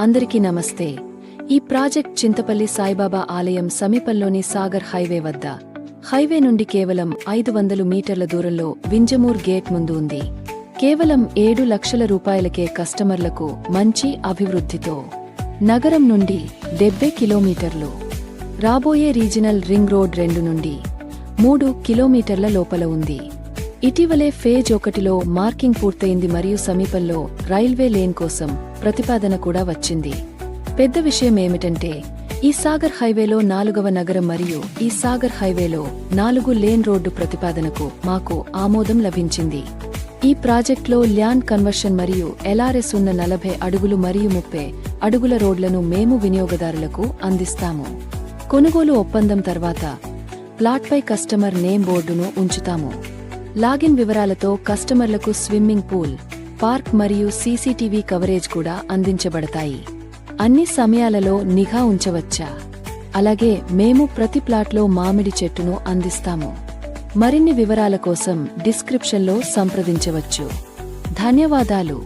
అందరికీ నమస్తే. ఈ ప్రాజెక్ట్ చింతపల్లి సాయిబాబా ఆలయం సమీపంలోని సాగర్ హైవే వద్ద, హైవే నుండి కేవలం 500 మీటర్ల దూరంలో వింజమూర్ గేట్ ముందు ఉంది. కేవలం 7 లక్షల రూపాయలకే కస్టమర్లకు మంచి అభివృద్ధితో నగరం నుండి 70 కిలోమీటర్లు, రాబోయే రీజనల్ రింగ్ రోడ్ 2 నుండి 3 కిలోమీటర్ల లోపల ఉంది. ఇటీవలే ఫేజ్ 1లో మార్కింగ్ పూర్తయింది మరియు సమీపంలో రైల్వే లేన్ కోసం ప్రతిపాదన కూడా వచ్చింది. పెద్ద విషయం ఏమిటంటే, ఈ సాగర్ హైవేలో 4వ నగరం మరియు ఈ సాగర్ హైవేలో 4 లేన్ రోడ్డు ప్రతిపాదనకు మాకు ఆమోదం లభించింది. ఈ ప్రాజెక్టులో ల్యాండ్ కన్వర్షన్ మరియు ఎల్ఆర్ఎస్ ఉన్న 40 అడుగులు మరియు 30 అడుగుల రోడ్లను మేము వినియోగదారులకు అందిస్తాము. కొనుగోలు ఒప్పందం తర్వాత ప్లాట్పై కస్టమర్ నేమ్ బోర్డును ఉంచుతాము. లాగిన్ వివరాలతో కస్టమర్లకు స్విమ్మింగ్ పూల్, పార్క్ మరియు సీసీటీవీ కవరేజ్ కూడా అందించబడతాయి. అన్ని సమయాలలో నిఘా ఉంచవచ్చా? అలాగే మేము ప్రతి ప్లాట్లో మామిడి చెట్టును అందిస్తాము. మరిన్ని వివరాల కోసం డిస్క్రిప్షన్లో సంప్రదించవచ్చు. ధన్యవాదాలు.